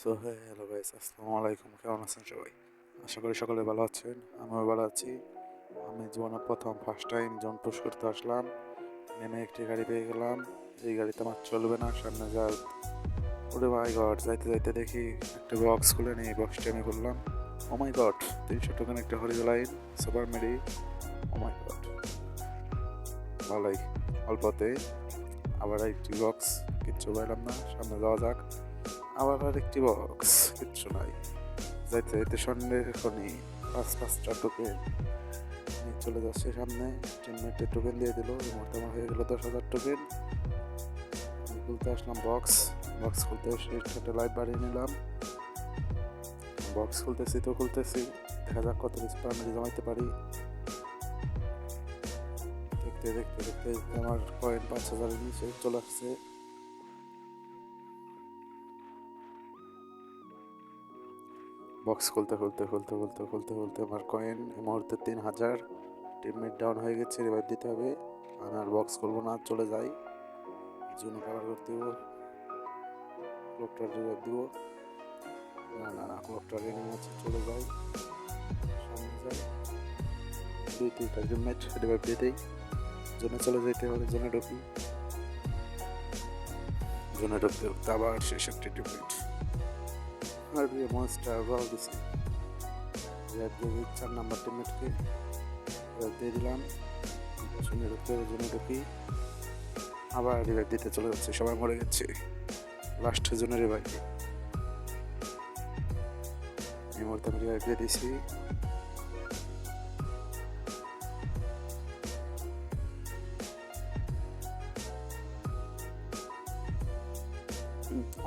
So hello guys, আসসালামু আলাইকুম। কেমন আছেন সবাই? আশা করি সকলে ভালো আছেন। আমিও ভালো আছি। আমি জীবনে প্রথম ফার্স্ট টাইম জোন পুশ করতে আসলাম। নেমে একটি গাড়ি পেয়ে গেলাম। এই গাড়িতে আমার চলবে না, সামনে যা। ওরে মাই গড, যাইতে যাইতে দেখি একটা বক্স খুলে নিয়ে বক্সটি আমি করলাম। ও মাই গড, 300 টোকেন একটা হরিজলাইন সুপার মেডি। ও মাই গড, ভালোই অল্পতে। আবার একটি বক্স, কিচ্ছু পাইলাম না। সামনে যাওয়া যাক। আবার আরেকটি বক্স, কিচ্ছু নাই। যাইতে যাইতে সন্ধ্যে এখনই পাঁচটা টোকেন নিয়ে চলে যাচ্ছে সামনে। টিমমেটের টোকেন দিয়ে দিল। এই মুহূর্তে আমার হয়ে গেল 10,000 টোকেন। আমি খুলতে আসলাম বক্স। বক্স খুলতে এসে একটা লাইভ বাড়িয়ে নিলাম। বক্স খুলতেছি। দেখা যাক কত কিছু প্রাইমারি জমাইতে পারি। দেখতে দেখতে দেখতে দেখতে আমার কয়েন 5,000-এর নিচে চলে আসছে। বক্স খুলতে আমার কয়েন এই মুহূর্তে 3,000। টিমমেট ডাউন হয়ে গেছে, রিভাইভ দিতে হবে। আমি আর বক্স খুলবো না, চলে যাই। জন্য কভার করতে দিব। ক্লকটার রিভাইভ দিব। না, ক্লকটার এনিমি আছে, চলে যাই। সামনে যাই। 2-3টা টিমমেট রিভাইভ দিয়ে দেই। জোনে চলে যেতে হবে। জোনে ঢুকতে আবার শেষ একটি টিমমেট। আর মনস্টার রল দিছি। রিভাইভ দিয়ে দিই 4 নাম্বার টিমমেটকে। রিভাইভ দিয়ে দিলাম। জোনে ঢুকি। আবার রিভাইভ দিতে চলে যাচ্ছে, সবাই মরে গেছে। লাস্ট জোনে রিভাইভ। এই মুহূর্তে আমি রিভাইভ দিয়ে দিছি।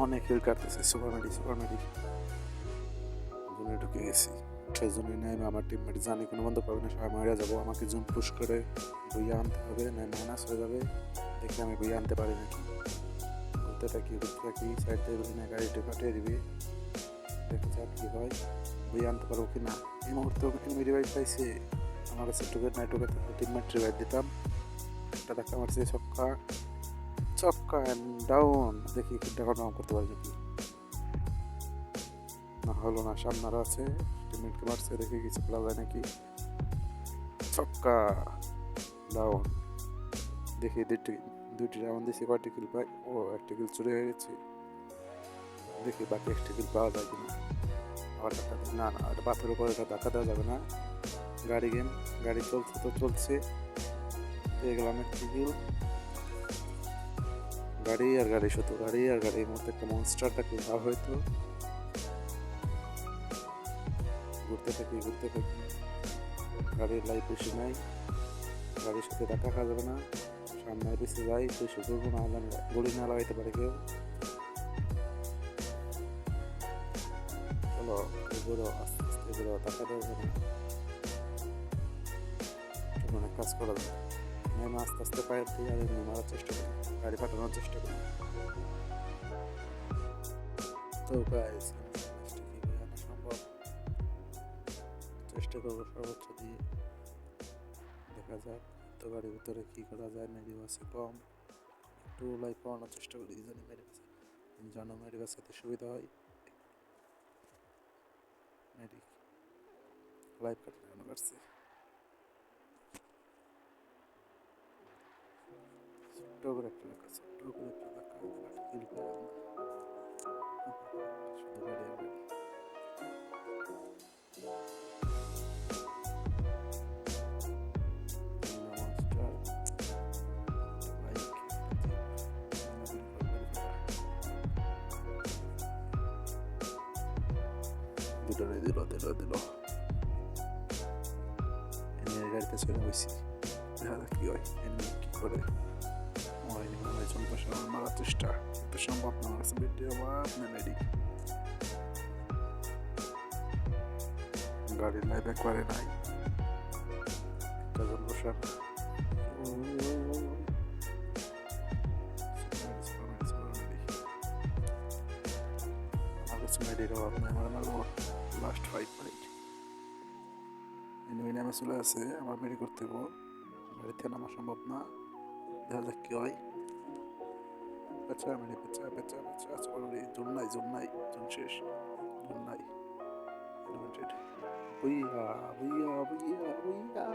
অনেক হিল কাটতেছে। সুপার মেডি জোনে ঢুকে গেছি। সেই জন্যই নাই আমার টিমমেট জানি কোনো বন্ধ পাবে না, সবাই মারা যাবো। আমাকে জোন পুশ করে বইয়া আনতে হবে, না মাইনাস হয়ে যাবে। দেখি আমি বইয়া আনতে পারি নাকি। ঘুরতে থাকি সাইড দিয়ে বুঝি না গাড়িটা কাটিয়ে দিবি। দেখা যাক কি হয়, বইয়া আনতে পারবো কি না। এই মুহূর্তে এনিমি রিভাইভ পাইছে। আমার কাছে টোকেন নাই, টোকেন থাকলে টিমমেট রিভাইভ দিতাম। একটা দেখা মারছে, ছক্কা অ্যান্ড ডাউন। দেখি কিনটা ডাউন করতে পারি নাকি। না, হলো না। সামনে আরো আছে, টিমমেটকে মারছে। দেখি কিছু খেলা যায় নাকি। ছক্কা, ডাউন। দেখি দুইটি রাউন্ড দিয়েছি, কয়টি কিল পাই। ও, একটা কিল চুরি হয়ে গেছে। দেখি বাকি একটা কিল পাওয়া যায় কিনা। আবার ধাক্কা দিই। না, এটা পাথরের উপরে, এটা ধাক্কা দেওয়া যাবে না। গাড়ি চলছে। পেয়ে গেলাম একটি কিল। গাড়ি আর গাড়ি, শুধু গাড়ি আর গাড়ি। এই মুহূর্তে একটা মনস্টারটা কিল হওয়া হয়তো। ঘুরতে থাকি। গাড়ির লাইফ বেশি নাই। গাড়ির সাথে ধাক্কা খাওয়া যাবে না। সামনে পিছিয়ে যাই, বেশি ঘুরবো না, হলে গুলি না লাগাইতে পারে কেউ। চলো এগুলো আস্তে আস্তে এগুলো ধাক্কা দেওয়া যাবে না। অনেক কাজ করা যায়। নেমে আস্তে আস্তে পায়ের দিয়ে আর এমনি মারার চেষ্টা করি, গাড়ি পাঠানোর চেষ্টা করি। তো গাইস, কীভাবে আনা সম্ভব চেষ্টা করবো সর্বোচ্চ দিয়ে। দেখা যাক তো গাড়ির ভিতরে কী করা যায়। মেরি বাসে কম, একটু লাইফ পাওয়ানোর চেষ্টা করি। জানি মেরি বাসাতে সুবিধা হয়। মেরি লাইফ কাটলে কেন কাটছে। ছোট্ট করে একটা ধাক্কা কিল পেলাম না। শুধু গাড়ি আর গাড়ি। দিল। এনিমির গাড়িতে চলে বসি। দেখা যাক কি হয়, এনিমি কি করে। আমার এনিমি মনে হয় চলপাশে আমার মারার চেষ্টা, কিন্তু সম্ভব না। আমার কাছে বেটে আমার মেডি। গাড়ির লাইফ একবারে নাই। একটা জন বসার। আমার কাছে মেডির অভাব নাই। আমার মারবো লাস্ট 5 মিনিট। এনিমি নামে চলে আসে, আমার মেডি করতে হবো। গাড়িতে নামা সম্ভব না। দেখা যাক কি হয়। পেঁচা মানে পেঁচা পেঁচা পেঁচা সরি জোন নাই জোন শেষ জোন নাই এলিমেন্টেড বুইয়া বুইয়া বুইয়া বুইয়া